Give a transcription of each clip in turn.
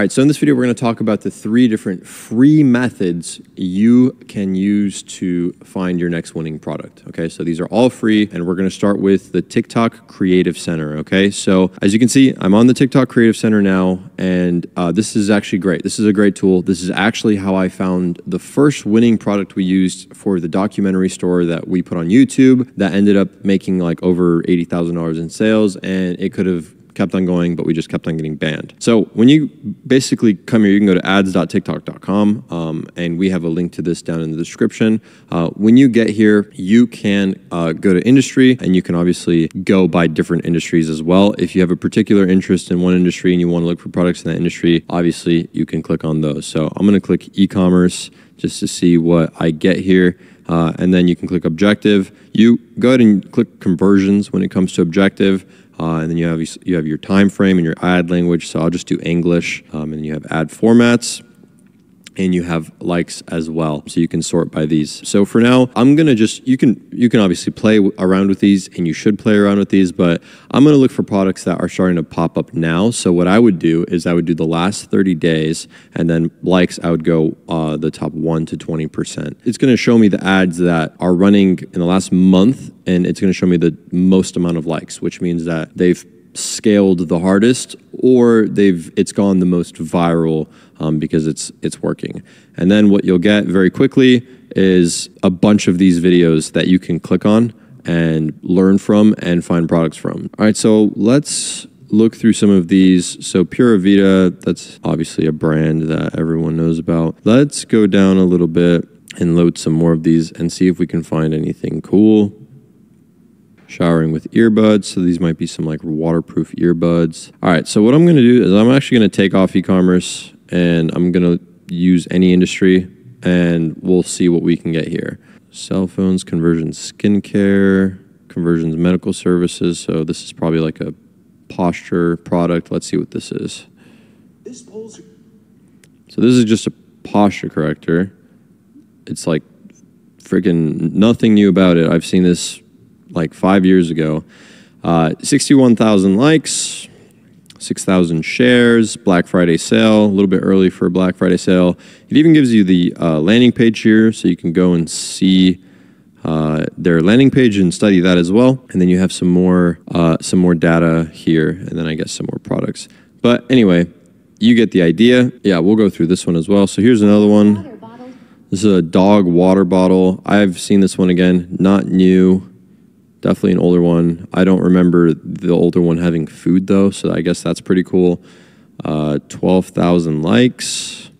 right, so in this video, we're going to talk about the 3 different free methods you can use to find your next winning product. Okay, so these are all free, and we're going to start with the TikTok Creative Center. Okay, so as you can see, I'm on the TikTok Creative Center now, and this is actually great. This is a great tool. This is actually how I found the first winning product we used for the documentary store that we put on YouTube that ended up making like over $80,000 in sales, and it could have kept on going, but we just kept on getting banned. So when you basically come here, you can go to ads.tiktok.com, and we have a link to this down in the description. When you get here, you can go to industry, and you can obviously go by different industries as well. If you have a particular interest in one industry and you want to look for products in that industry, obviously you can click on those. So I'm going to click e-commerce just to see what I get here. And then you can click objective. You go ahead and click conversions when it comes to objective. And then you have your time frame and your ad language. So I'll just do English. And you have ad formats, and you have likes as well. So you can sort by these. So for now, I'm gonna just you can obviously play around with these, and you should play around with these. But I'm gonna look for products that are starting to pop up now. So what I would do is I would do the last 30 days, and then likes I would go the top 1 to 20%. It's gonna show me the ads that are running in the last month, and it's gonna show me the most amount of likes, which means that they've scaled the hardest, or it's gone the most viral because it's working. And then what you'll get very quickly is a bunch of these videos that you can click on and learn from and find products from. All right, so let's look through some of these. So Pura Vida, that's obviously a brand that everyone knows about. Let's go down a little bit and load some more of these and see if we can find anything cool. Showering with earbuds. So these might be some like waterproof earbuds. All right, so what I'm gonna do is I'm actually gonna take off e-commerce, and I'm gonna use any industry, and we'll see what we can get here. Cell phones, conversions, skincare, conversions, medical services. So this is probably like a posture product. Let's see what this is. So this is just a posture corrector. It's like freaking nothing new about it. I've seen this like 5 years ago. 61,000 likes, 6,000 shares, Black Friday sale, a little bit early for a Black Friday sale. It even gives you the landing page here, so you can go and see their landing page and study that as well. And then you have some more data here, and then I guess some more products. But anyway, you get the idea. Yeah, we'll go through this one as well. So here's another one. This is a dog water bottle. I've seen this one again, not new. Definitely an older one. I don't remember the older one having food though, so I guess that's pretty cool. 12,000 likes.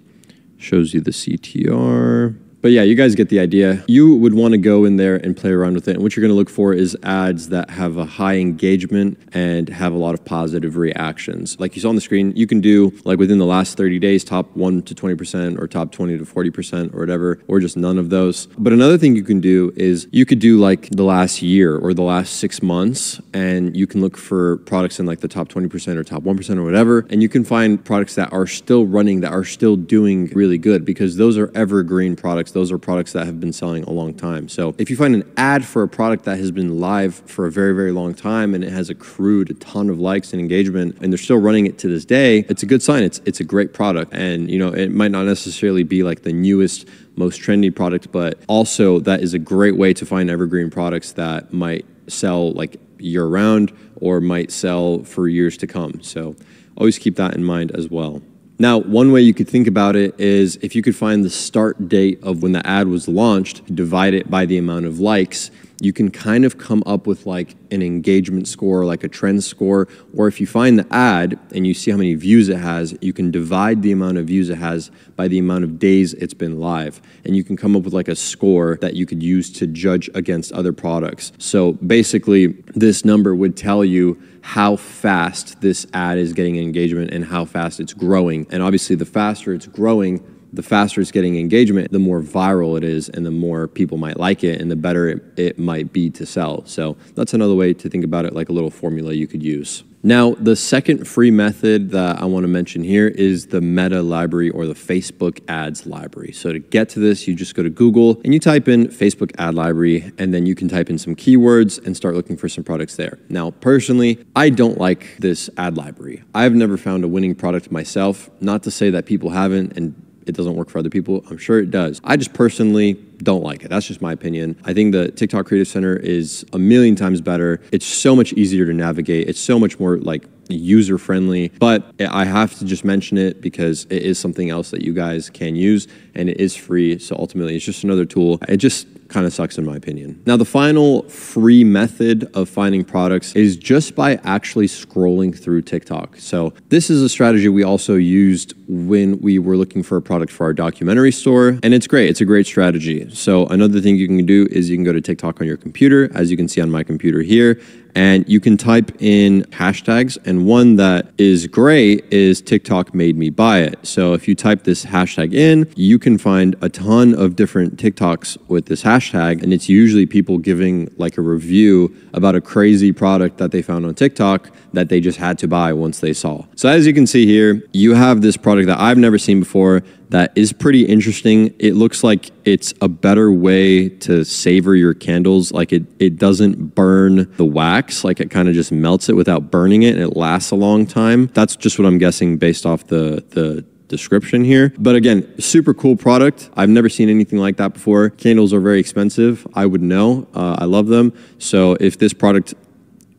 Shows you the CTR. But yeah, you guys get the idea. You would want to go in there and play around with it. And what you're going to look for is ads that have a high engagement and have a lot of positive reactions. Like you saw on the screen, you can do like within the last 30 days, top 1 to 20% or top 20 to 40% or whatever, or just none of those. But another thing you can do is you could do like the last year or the last 6 months, and you can look for products in like the top 20% or top 1% or whatever. And you can find products that are still running, that are still doing really good, because those are evergreen products. Those are products that have been selling a long time. So if you find an ad for a product that has been live for a very, very long time, and it has accrued a ton of likes and engagement, and they're still running it to this day, it's a good sign. It's a great product. And you know, it might not necessarily be like the newest, most trendy product, but also that is a great way to find evergreen products that might sell like year round or might sell for years to come. So always keep that in mind as well. Now, one way you could think about it is if you could find the start date of when the ad was launched, divide it by the amount of likes, you can kind of come up with like an engagement score, like a trend score. Or if you find the ad and you see how many views it has, you can divide the amount of views it has by the amount of days it's been live. And you can come up with like a score that you could use to judge against other products. So basically, this number would tell you how fast this ad is getting engagement and how fast it's growing. And obviously, the faster it's growing, the faster it's getting engagement, the more viral it is and the more people might like it and the better it might be to sell. So that's another way to think about it, like a little formula you could use. Now, the second free method that I want to mention here is the Meta library or the Facebook ads library. So to get to this, you just go to Google and you type in Facebook ad library, and then you can type in some keywords and start looking for some products there. Now, personally, I don't like this ad library. I've never found a winning product myself. Not to say that people haven't and it doesn't work for other people. I'm sure it does. I just personally don't like it. That's just my opinion. I think the TikTok Creative Center is a million times better. It's so much easier to navigate. It's so much more like user friendly, but I have to just mention it because it is something else that you guys can use and it is free. So ultimately it's just another tool. It just kind of sucks in my opinion. Now, the final free method of finding products is just by actually scrolling through TikTok. So this is a strategy we also used when we were looking for a product for our documentary store, and it's great. It's a great strategy. So another thing you can do is you can go to TikTok on your computer, as you can see on my computer here, and you can type in hashtags, and one that is great is TikTok made me buy it. So if you type this hashtag in, you can find a ton of different TikToks with this hashtag, and it's usually people giving like a review about a crazy product that they found on TikTok that they just had to buy once they saw. So as you can see here, you have this product that I've never seen before that is pretty interesting. It looks like it's a better way to savor your candles. Like it doesn't burn the wax, like it kind of just melts it without burning it, and it lasts a long time. That's just what I'm guessing based off the description here. But again, super cool product. I've never seen anything like that before. Candles are very expensive. I would know. I love them. So if this product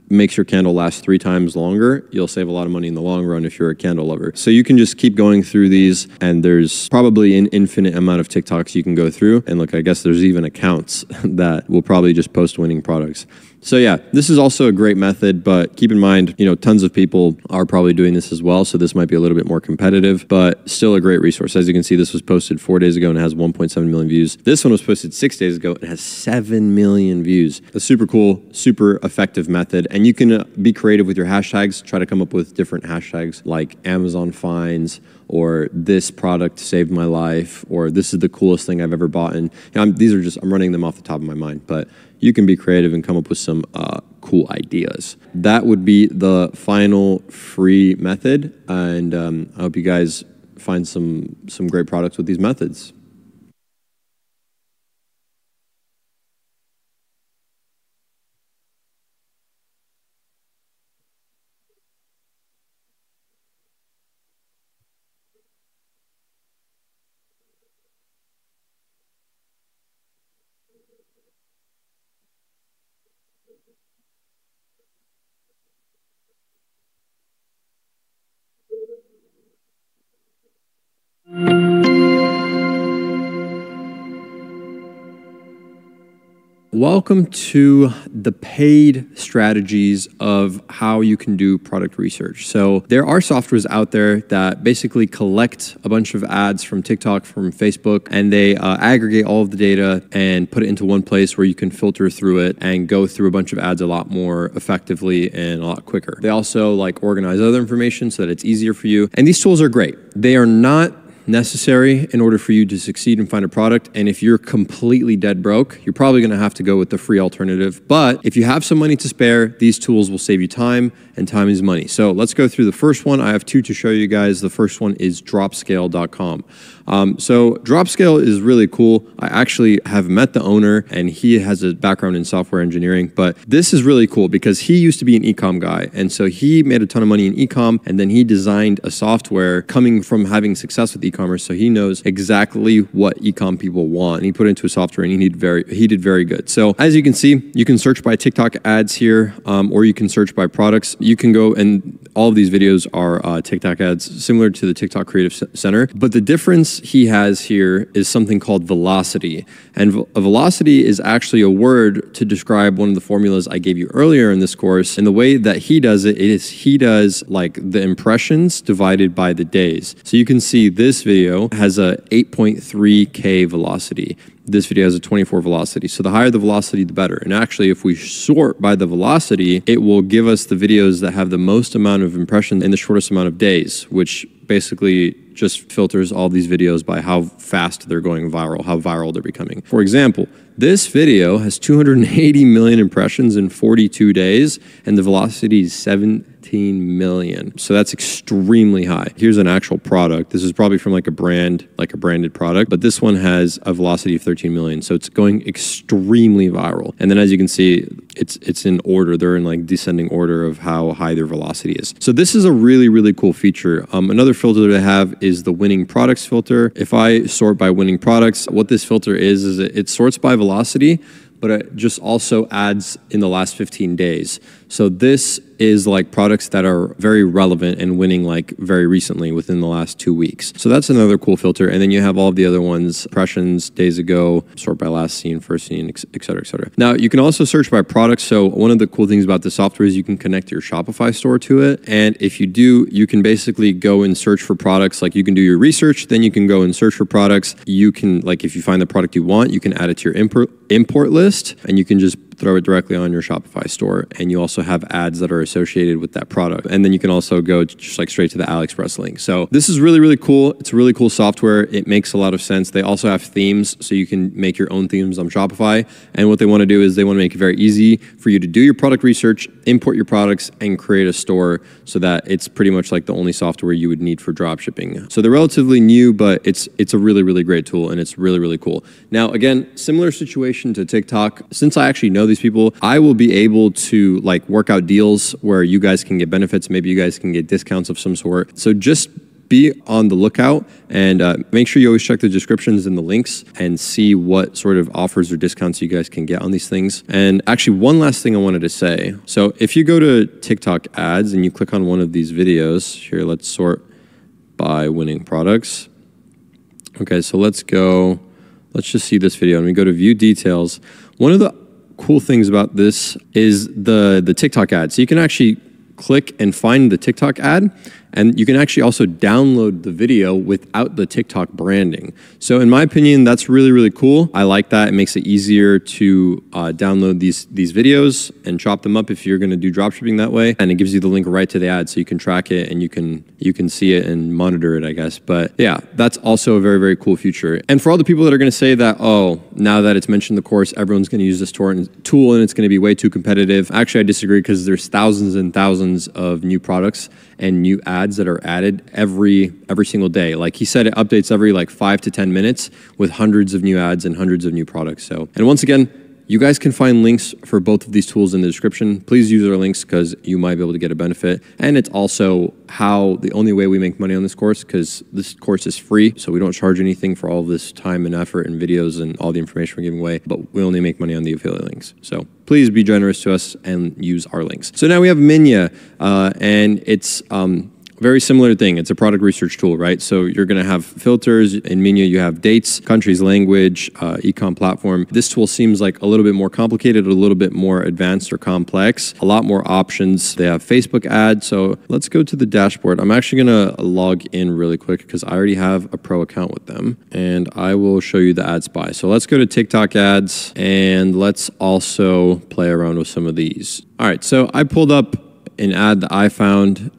makes your candle last 3 times longer, you'll save a lot of money in the long run if you're a candle lover. So you can just keep going through these, and there's probably an infinite amount of TikToks you can go through. And look, I guess there's even accounts that will probably just post winning products. So yeah, this is also a great method, but keep in mind, you know, tons of people are probably doing this as well. So this might be a little bit more competitive, but still a great resource. As you can see, this was posted 4 days ago and it has 1.7 million views. This one was posted 6 days ago and has 7 million views. A super cool, super effective method. And you can be creative with your hashtags, try to come up with different hashtags like Amazon finds, or this product saved my life, or this is the coolest thing I've ever bought. And you know, these are just, I'm running them off the top of my mind, but you can be creative and come up with some cool ideas. That would be the final free method. And I hope you guys find some great products with these methods. Welcome to the paid strategies of how you can do product research. So there are softwares out there that basically collect a bunch of ads from TikTok, from Facebook, and they aggregate all of the data and put it into one place where you can filter through it and go through a bunch of ads a lot more effectively and a lot quicker. They also like organize other information so that it's easier for you. And these tools are great. They are not necessary in order for you to succeed and find a product. And if you're completely dead broke, you're probably going to have to go with the free alternative. But if you have some money to spare, these tools will save you time, and time is money. So let's go through the first one. I have 2 to show you guys. The first one is dropscale.com. So Dropscale is really cool. I actually have met the owner and he has a background in software engineering, but this is really cool because he used to be an e-com guy. And so he made a ton of money in e-com, and then he designed a software coming from having success with e-commerce. So he knows exactly what e-com people want, and he put it into a software and he did very good. So as you can see, you can search by TikTok ads here, or you can search by products. You can go, and all of these videos are TikTok ads similar to the TikTok Creative Center, but the difference he has here is something called velocity. And a velocity is actually a word to describe one of the formulas I gave you earlier in this course. And the way that he does it is he does like the impressions divided by the days. So you can see this video has a 8.3K velocity. This video has a 24 velocity. So the higher the velocity, the better. And actually, if we sort by the velocity, it will give us the videos that have the most amount of impressions in the shortest amount of days, which basically just filters all these videos by how fast they're going viral, how viral they're becoming. For example, this video has 280 million impressions in 42 days, and the velocity is 17 million. So that's extremely high. Here's an actual product. This is probably from like a brand, like a branded product, but this one has a velocity of 13 million. So it's going extremely viral. And then as you can see, it's in order. They're in like descending order of how high their velocity is. So this is a really, really cool feature. Another filter that I have is the winning products filter. If I sort by winning products, what this filter is it sorts by velocity, but it just also adds in the last 15 days. So this is like products that are very relevant and winning like very recently within the last 2 weeks. So that's another cool filter. And then you have all of the other ones, impressions, days ago, sort by last seen, first seen, et cetera, et cetera. Now you can also search by products. So one of the cool things about the software is you can connect your Shopify store to it. And if you do, you can basically go and search for products. Like you can do your research, then you can go and search for products. You can, like if you find the product you want, you can add it to your import list, and you can just throw it directly on your Shopify store. And you also have ads that are associated with that product. And then you can also go just like straight to the AliExpress link. So this is really, really cool. It's a really cool software. It makes a lot of sense. They also have themes, so you can make your own themes on Shopify. And what they want to do is they want to make it very easy for you to do your product research, import your products, and create a store, so that it's pretty much like the only software you would need for drop shipping. So they're relatively new, but it's a really, really great tool, and it's really, really cool. Now, again, similar situation to TikTok. Since I actually know these people, I will be able to like work out deals where you guys can get benefits. Maybe you guys can get discounts of some sort. So just be on the lookout, and make sure you always check the descriptions and the links and see what sort of offers or discounts you guys can get on these things. And actually, one last thing I wanted to say. So if you go to TikTok ads and you click on one of these videos, here, let's sort by winning products. Okay, so let's just see this video, and we go to view details. One of the cool things about this is the TikTok ad. So you can actually click and find the TikTok ad, and you can actually also download the video without the TikTok branding. So in my opinion, that's really, really cool. I like that. It makes it easier to download these videos and chop them up if you're going to do dropshipping that way. And it gives you the link right to the ad, so you can track it and you can see it and monitor it, I guess. But yeah, that's also a very, very cool feature. And for all the people that are going to say that, oh, now that it's mentioned in the course, everyone's going to use this tool and it's going to be way too competitive. Actually, I disagree, because there's thousands and thousands of new products and new ads that are added every single day. Like he said, it updates every like 5 to 10 minutes with hundreds of new ads and hundreds of new products. So, and once again, you guys can find links for both of these tools in the description. Please use our links, because you might be able to get a benefit. And it's also the only way we make money on this course, because this course is free. So we don't charge anything for all of this time and effort and videos and all the information we're giving away, but we only make money on the affiliate links. So please be generous to us and use our links. So now we have Minya, and it's very similar thing. It's a product research tool, right? So you're going to have filters. In Minya, you have dates, countries, language, e-com platform. This tool seems like a little bit more complicated, a little bit more advanced or complex, a lot more options. They have Facebook ads. So let's go to the dashboard. I'm actually going to log in really quick, because I already have a pro account with them, and I will show you the ads by. So let's go to TikTok ads, and let's also play around with some of these. All right, so I pulled up an ad that I found.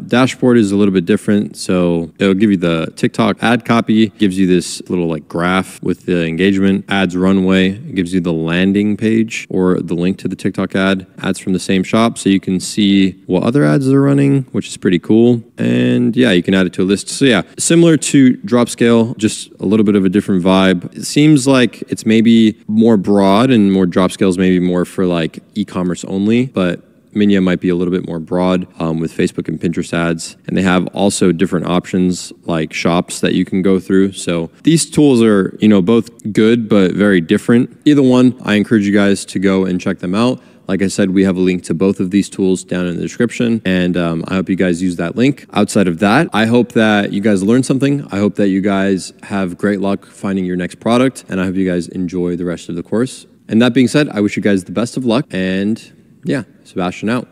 Dashboard is a little bit different. So it'll give you the TikTok ad copy, gives you this little like graph with the engagement, ads runway. It gives you the landing page or the link to the TikTok ad, ads from the same shop. So you can see what other ads they're running, which is pretty cool. And yeah, you can add it to a list. So yeah, similar to Dropscale, just a little bit of a different vibe. It seems like it's maybe more broad, and more Dropscale is maybe more for like e-commerce only, but Minya might be a little bit more broad with Facebook and Pinterest ads. And they have also different options like shops that you can go through. So these tools are, both good, but very different. Either one, I encourage you guys to go and check them out. Like I said, we have a link to both of these tools down in the description, and I hope you guys use that link. Outside of that, I hope that you guys learned something. I hope that you guys have great luck finding your next product, and I hope you guys enjoy the rest of the course. And that being said, I wish you guys the best of luck, and yeah, Sebastian out.